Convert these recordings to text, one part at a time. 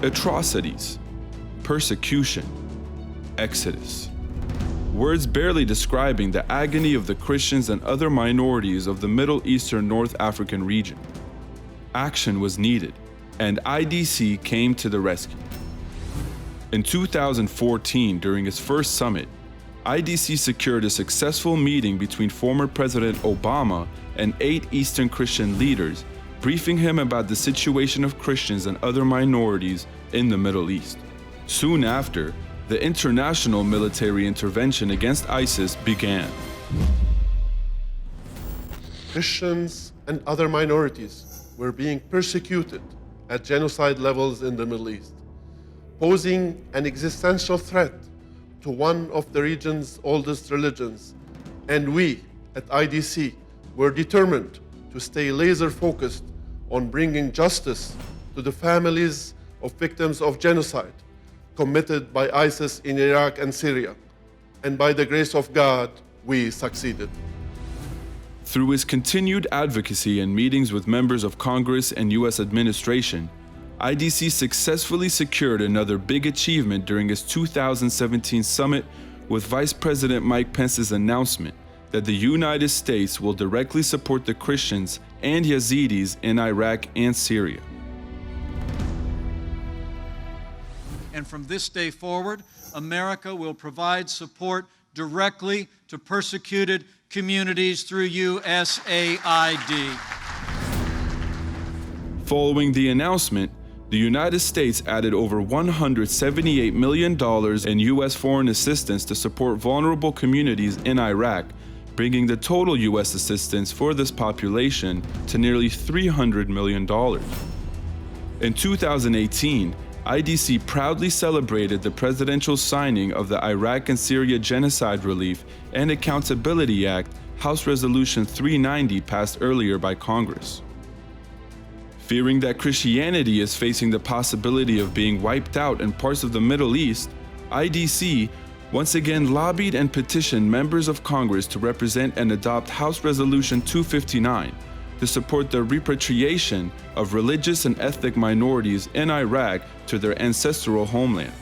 atrocities, persecution, exodus. Words barely describing the agony of the Christians and other minorities of the Middle Eastern North African region. Action was needed, and IDC came to the rescue. In 2014, during its first summit, IDC secured a successful meeting between former President Obama and 8 Eastern Christian leaders, briefing him about the situation of Christians and other minorities in the Middle East. Soon after, the international military intervention against ISIS began. Christians and other minorities were being persecuted at genocide levels in the Middle East, posing an existential threat to one of the region's oldest religions. And we at IDC were determined to stay laser-focused on bringing justice to the families of victims of genocide committed by ISIS in Iraq and Syria. And by the grace of God, we succeeded. Through his continued advocacy and meetings with members of Congress and U.S. administration, IDC successfully secured another big achievement during its 2017 summit with Vice President Mike Pence's announcement that the United States will directly support the Christians and Yazidis in Iraq and Syria. And from this day forward, America will provide support directly to persecuted communities through USAID. Following the announcement, the United States added over $178 million in U.S. foreign assistance to support vulnerable communities in Iraq, bringing the total U.S. assistance for this population to nearly $300 million. In 2018, IDC proudly celebrated the presidential signing of the Iraq and Syria Genocide Relief and Accountability Act, House Resolution 390, passed earlier by Congress. Fearing that Christianity is facing the possibility of being wiped out in parts of the Middle East, IDC once again lobbied and petitioned members of Congress to represent and adopt House Resolution 259 to support the repatriation of religious and ethnic minorities in Iraq to their ancestral homelands.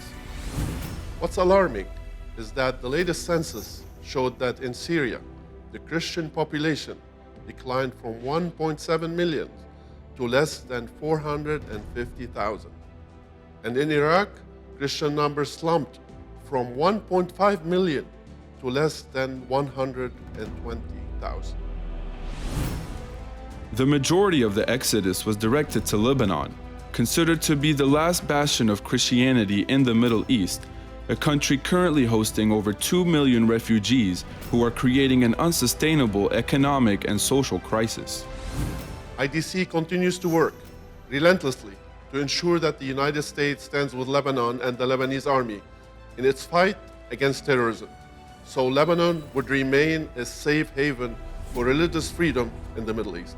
What's alarming is that the latest census showed that in Syria, the Christian population declined from 1.7 million to less than 450,000. And in Iraq, Christian numbers slumped from 1.5 million to less than 120,000. The majority of the exodus was directed to Lebanon, considered to be the last bastion of Christianity in the Middle East, a country currently hosting over 2 million refugees who are creating an unsustainable economic and social crisis. IDC continues to work relentlessly to ensure that the United States stands with Lebanon and the Lebanese army in its fight against terrorism, so Lebanon would remain a safe haven for religious freedom in the Middle East.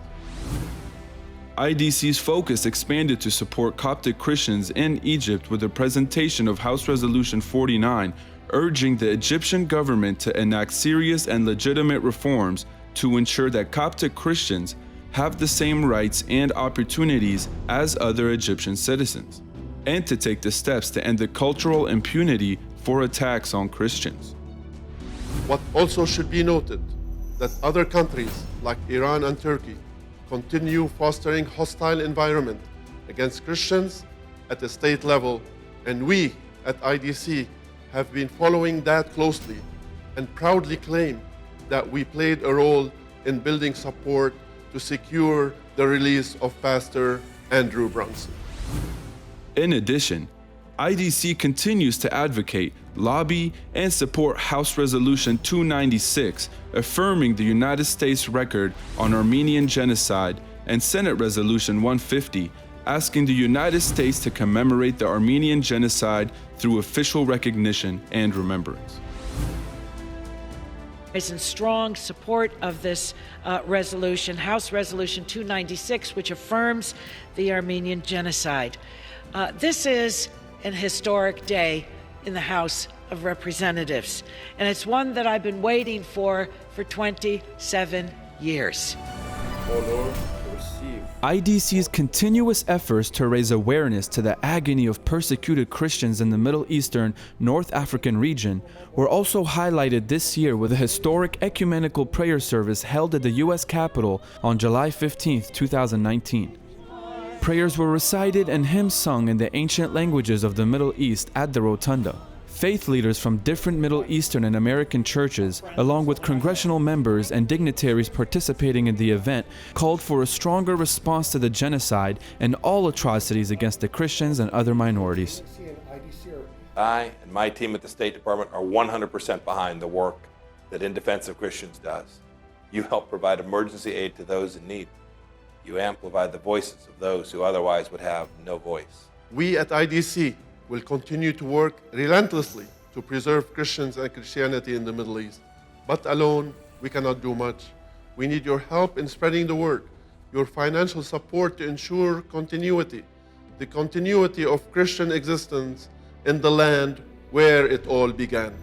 IDC's focus expanded to support Coptic Christians in Egypt with the presentation of House Resolution 49, urging the Egyptian government to enact serious and legitimate reforms to ensure that Coptic Christians have the same rights and opportunities as other Egyptian citizens, and to take the steps to end the cultural impunity for attacks on Christians. What also should be noted that other countries like Iran and Turkey continue fostering hostile environment against Christians at the state level, and we at IDC have been following that closely and proudly claim that we played a role in building support to secure the release of Pastor Andrew Brunson. In addition, IDC continues to advocate, lobby, and support House Resolution 296, affirming the United States record on Armenian genocide, and Senate Resolution 150, asking the United States to commemorate the Armenian genocide through official recognition and remembrance. Is in strong support of this resolution, House Resolution 296, which affirms the Armenian genocide. This is an historic day in the House of Representatives, and it's one that I've been waiting for 27 years. O Lord, receive IDC's continuous efforts to raise awareness to the agony of persecuted Christians in the Middle Eastern, North African region were also highlighted this year with a historic ecumenical prayer service held at the U.S. Capitol on July 15, 2019. Prayers were recited and hymns sung in the ancient languages of the Middle East at the rotunda. Faith leaders from different Middle Eastern and American churches, along with congressional members and dignitaries participating in the event, called for a stronger response to the genocide and all atrocities against the Christians and other minorities. I and my team at the State Department are 100% behind the work that In Defense of Christians does. You help provide emergency aid to those in need. You amplify the voices of those who otherwise would have no voice. We at IDC will continue to work relentlessly to preserve Christians and Christianity in the Middle East. But alone, we cannot do much. We need your help in spreading the word, your financial support to ensure continuity, the continuity of Christian existence in the land where it all began.